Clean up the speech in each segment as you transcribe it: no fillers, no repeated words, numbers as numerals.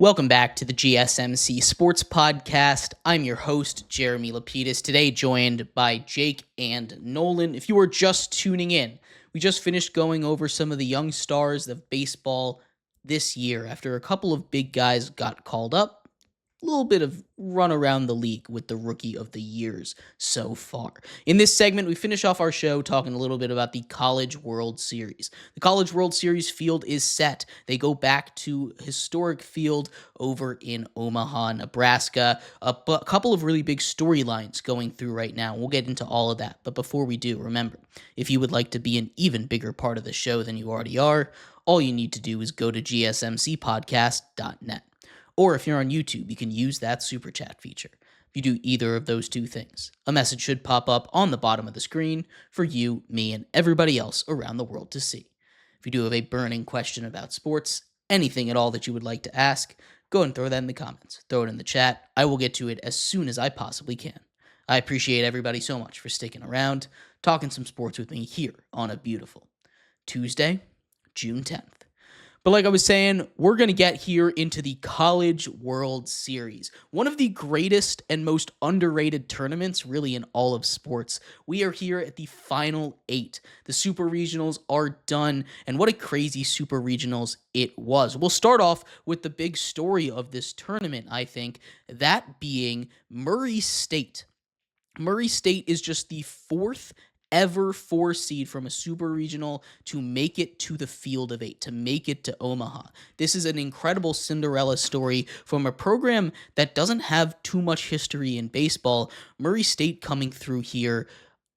Welcome back to the GSMC Sports Podcast. I'm your host, Jeremy Lapidus, today joined by Jake and Nolan. If you are just tuning in, we just finished going over some of the young stars of baseball this year after a couple of big guys got called up. A little bit of run around the league with the Rookie of the Years so far. In this segment, we finish off our show talking a little bit about the College World Series. The College World Series field is set. They go back to historic field over in Omaha, Nebraska. A couple of really big storylines going through right now. We'll get into all of that. But before we do, remember, if you would like to be an even bigger part of the show than you already are, all you need to do is go to gsmcpodcast.net. Or if you're on YouTube, you can use that super chat feature. If you do either of those two things, a message should pop up on the bottom of the screen for you, me, and everybody else around the world to see. If you do have a burning question about sports, anything at all that you would like to ask, go and throw that in the comments. Throw it in the chat. I will get to it as soon as I possibly can. I appreciate everybody so much for sticking around, talking some sports with me here on a beautiful Tuesday, June 10th. But like I was saying, we're going to get here into the College World Series, one of the greatest and most underrated tournaments really in all of sports. We are here at the final 8. The Super Regionals are done, and what a crazy Super Regionals it was. We'll start off with the big story of this tournament, I think, that being Murray State. Murray State is just the 4th ever 4 seed from a super regional to make it to the field of 8, to make it to Omaha. This is an incredible Cinderella story from a program that doesn't have too much history in baseball. Murray State coming through here.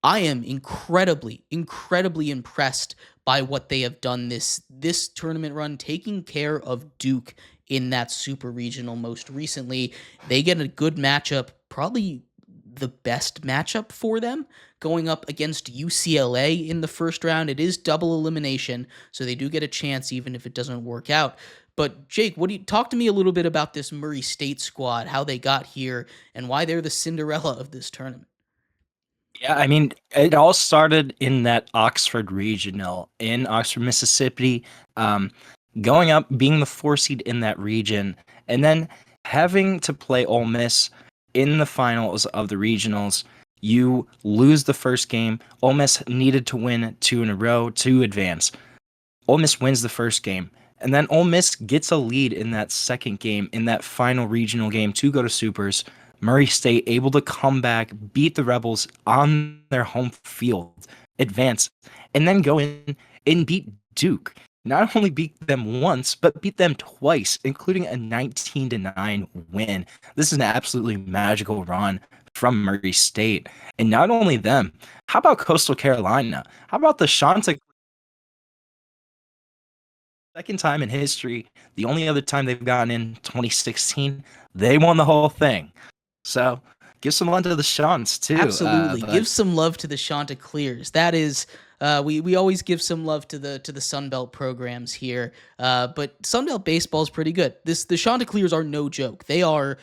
I am incredibly impressed by what they have done this tournament run, taking care of Duke in that super regional most recently. They get a good matchup, probably the best matchup for them, going up against UCLA in the first round. It is double elimination, so they do get a chance even if it doesn't work out. But Jake, talk to me a little bit about this Murray State squad, how they got here, and why they're the Cinderella of this tournament. Yeah, I mean, it all started in that Oxford regional in Oxford, Mississippi, going up, being the 4 seed in that region, and then having to play Ole Miss in the finals of the regionals. You lose the first game. Ole Miss needed to win 2 in a row to advance. Ole Miss wins the first game, and then Ole Miss gets a lead in that second game, in that final regional game to go to Supers. Murray State able to come back, beat the Rebels on their home field, advance, and then go in and beat Duke. Not only beat them once, but beat them twice, including a 19-9 win. This is an absolutely magical run from Murray State. And not only them, how about Coastal Carolina? How about the Chanticleers? Second time in history, the only other time they've gotten in 2016, they won the whole thing. So give some love to the Chants too. Absolutely, give some love to the Chanticleers. That is, we always give some love to the Sunbelt programs here. But Sunbelt baseball is pretty good. The Chanticleers are no joke. They are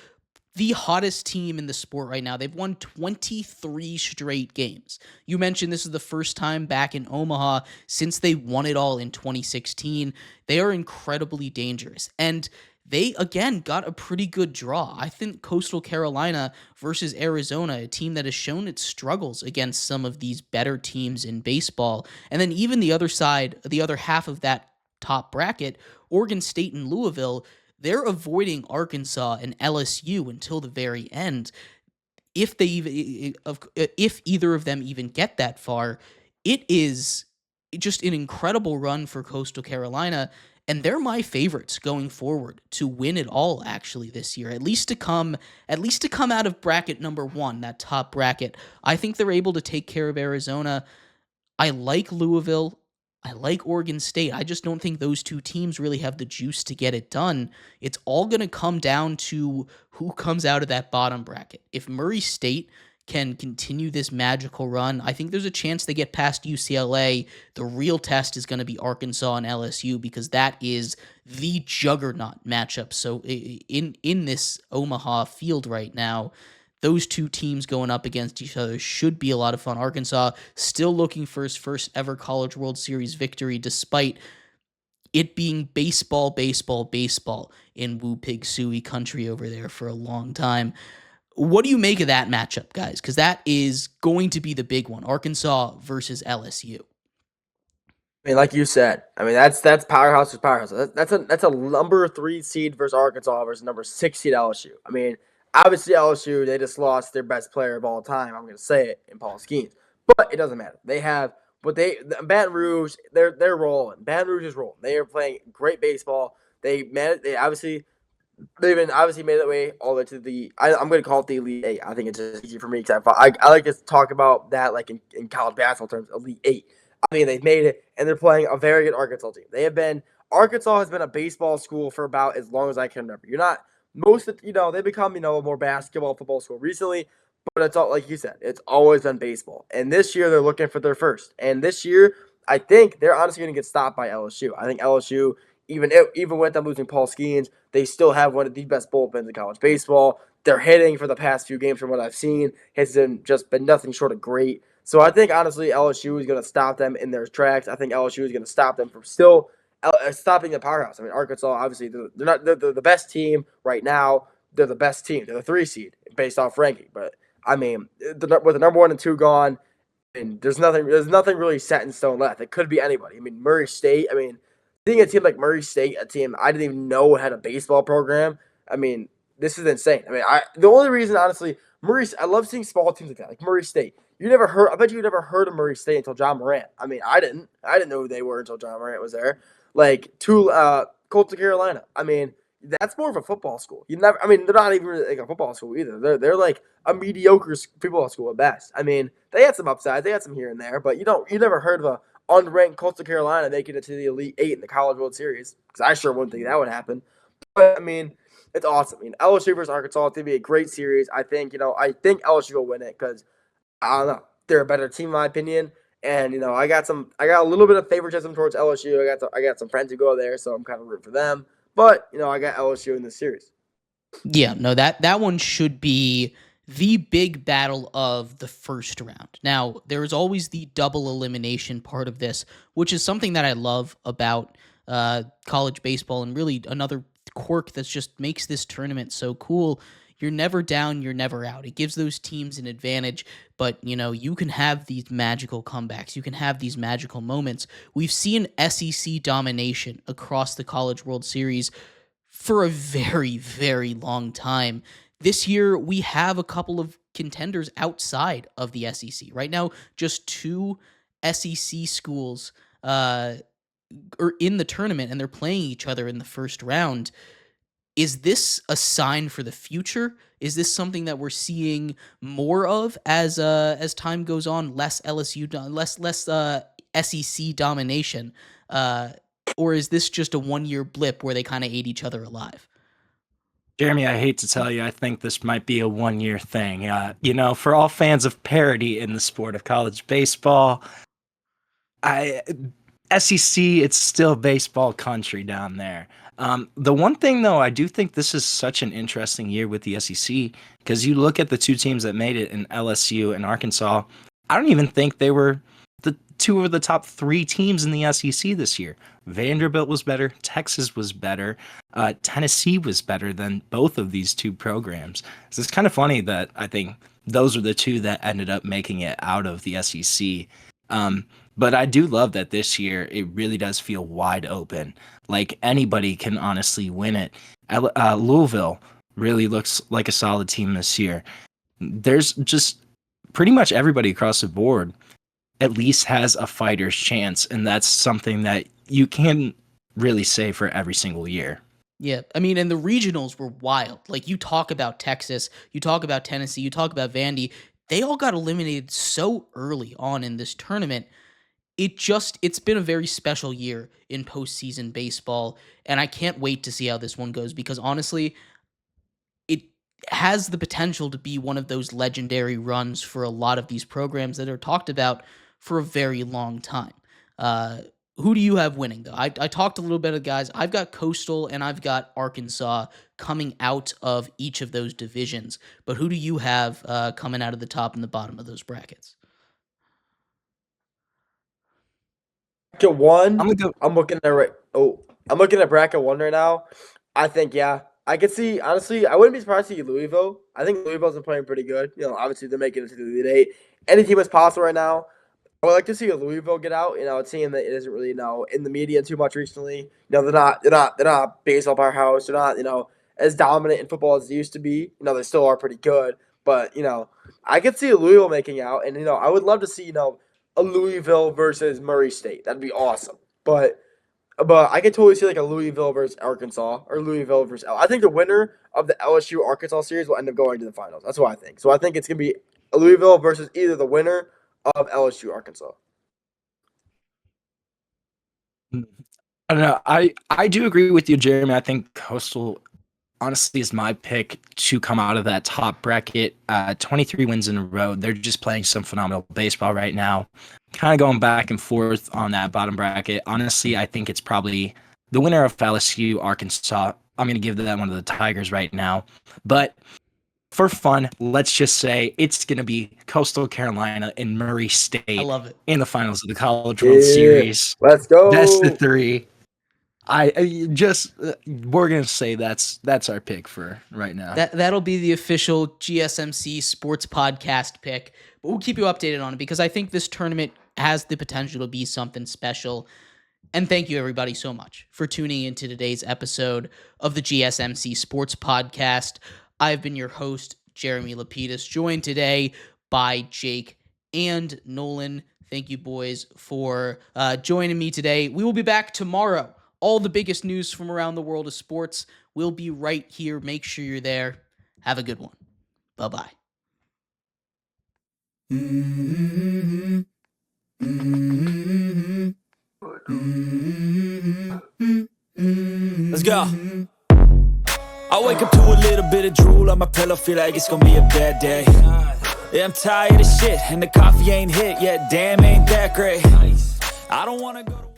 the hottest team in the sport right now. They've won 23 straight games. You mentioned this is the first time back in Omaha since they won it all in 2016. They are incredibly dangerous. And they, again, got a pretty good draw. I think Coastal Carolina versus Arizona, a team that has shown its struggles against some of these better teams in baseball. And then even the other side, the other half of that top bracket, Oregon State and Louisville, they're avoiding Arkansas and LSU until the very end. If either of them even get that far, it is just an incredible run for Coastal Carolina. And they're my favorites going forward to win it all, actually, this year. At least to come out of bracket number 1, that top bracket. I think they're able to take care of Arizona. I like Louisville. I like Oregon State. I just don't think those two teams really have the juice to get it done. It's all going to come down to who comes out of that bottom bracket. If Murray State can continue this magical run, I think there's a chance they get past UCLA. The real test is going to be Arkansas and LSU because that is the juggernaut matchup. So in this Omaha field right now, those two teams going up against each other should be a lot of fun. Arkansas still looking for his first ever College World Series victory, despite it being baseball, baseball, baseball in Wu Pig Sooie country over there for a long time. What do you make of that matchup, guys? Because that is going to be the big one, Arkansas versus LSU. I mean, like you said, I mean that's powerhouse versus powerhouse. That's a number 3 seed versus Arkansas versus number 6 seed LSU. I mean, obviously LSU, they just lost their best player of all time. I'm going to say it in Paul Skeens, but it doesn't matter. They have Baton Rouge. They're rolling. Baton Rouge is rolling. They are playing great baseball. They've obviously made their way all the way to the. I'm going to call it the Elite Eight. I think it's just easy for me because I like to talk about that like in college basketball terms, Elite Eight. I mean, they've made it, and they're playing a very good Arkansas team. Arkansas has been a baseball school for about as long as I can remember. They become, a more basketball, football school recently, but it's all, like you said, it's always been baseball. And this year, they're looking for their first. And this year, I think they're honestly going to get stopped by LSU. I think LSU, even with them losing Paul Skeens, they still have one of the best bullpens in college baseball. Their hitting for the past few games, from what I've seen, has just been nothing short of great. So I think, honestly, LSU is going to stop them in their tracks. I think LSU is going to stop them from still stopping the powerhouse. I mean, Arkansas, obviously, they're the best team right now. They're the best team. They're the 3 seed based off ranking. But, I mean, with the number 1 and 2 gone, and there's nothing really set in stone left. It could be anybody. I mean, Murray State, seeing a team like Murray State, a team I didn't even know had a baseball program, I mean, this is insane. I mean, the only reason, honestly, I love seeing small teams like that, like Murray State. I bet you never heard of Murray State until John Morant. I mean, I didn't know who they were until John Morant was there. Like, Colts of Carolina. I mean, that's more of a football school. They're not even really like a football school either. They're like a mediocre football school at best. I mean, they had some upside, they had some here and there, but you never heard of a unranked Colts of Carolina making it to the Elite Eight in the College World Series, because I sure wouldn't think that would happen. But I mean, it's awesome. I mean, LSU versus Arkansas, it's gonna be a great series. I think LSU will win it because I don't know, they're a better team in my opinion. And I got a little bit of favoritism towards LSU. I got some friends who go there, so I'm kind of rooting for them. But I got LSU in this series. Yeah, no, that one should be the big battle of the first round. Now, there is always the double elimination part of this, which is something that I love about college baseball, and really another quirk that just makes this tournament so cool. You're never down, you're never out. It gives those teams an advantage, but you can have these magical comebacks. You can have these magical moments. We've seen SEC domination across the College World Series for a very, very long time. This year, we have a couple of contenders outside of the SEC. Right now, just 2 SEC schools are in the tournament, and they're playing each other in the first round. Is this a sign for the future? Is this something that we're seeing more of as time goes on? Less SEC domination, or is this just a 1-year blip where they kind of ate each other alive? Jeremy, I hate to tell you, I think this might be a 1-year thing. For all fans of parity in the sport of college baseball, SEC, it's still baseball country down there. The one thing, though, I do think this is such an interesting year with the SEC, because you look at the 2 teams that made it in LSU and Arkansas, I don't even think they were the 2 of the top 3 teams in the SEC this year. Vanderbilt was better. Texas was better. Tennessee was better than both of these 2 programs. So it's kind of funny that I think those are the 2 that ended up making it out of the SEC. But I do love that this year it really does feel wide open. Like anybody can honestly win it. Louisville really looks like a solid team this year. There's just pretty much everybody across the board at least has a fighter's chance, and that's something that you can really say for every single year. Yeah, and the regionals were wild. Like, you talk about Texas, you talk about Tennessee, you talk about Vandy. They all got eliminated so early on in this tournament. It's been a very special year in postseason baseball, and I can't wait to see how this one goes, because honestly, it has the potential to be one of those legendary runs for a lot of these programs that are talked about for a very long time. Who do you have winning, though? I talked a little bit of guys. I've got Coastal and I've got Arkansas coming out of each of those divisions, but who do you have coming out of the top and the bottom of those brackets? Get one. I'm gonna go. I'm looking there right. Oh, I'm looking at bracket 1 right now. I think, yeah, I could see, honestly, I wouldn't be surprised to see Louisville. I think Louisville's been playing pretty good. Obviously they're making it to the Elite Eight. Any team is possible right now. I would like to see a Louisville get out. A team that isn't really, in the media too much recently. They're not a baseball powerhouse. They're not, as dominant in football as they used to be. They still are pretty good. But, I could see a Louisville making out. And, I would love to see, a Louisville versus Murray State. That'd be awesome. But I could totally see like a Louisville versus Arkansas or Louisville versus I think the winner of the LSU Arkansas series will end up going to the finals. That's what I think. So I think it's going to be a Louisville versus either the winner of LSU Arkansas. I don't know. I do agree with you, Jeremy. I think Coastal honestly is my pick to come out of that top bracket. 23 wins in a row. They're just playing some phenomenal baseball right now. Kind of going back and forth on that bottom bracket. Honestly, I think it's probably the winner of LSU Arkansas. I'm going to give that one to the Tigers right now. But for fun, let's just say it's going to be Coastal Carolina and Murray State. I love it. In the finals of the College World Series. Let's go. Best of 3. We're gonna say that's our pick for right now. That'll be the official GSMC Sports Podcast pick, but we'll keep you updated on it because I think this tournament has the potential to be something special. And thank you everybody so much for tuning into today's episode of the GSMC Sports Podcast. I've been your host, Jeremy Lapidus, joined today by Jake and Nolan. Thank you boys for joining me today. We will be back tomorrow. All the biggest news from around the world of sports will be right here. Make sure you're there. Have a good one. Bye-bye. Let's go. I wake up to a little bit of drool on my pillow, feel like it's gonna be a bad day. Yeah, I'm tired of shit, and the coffee ain't hit yet. Damn, ain't that great. I don't wanna go to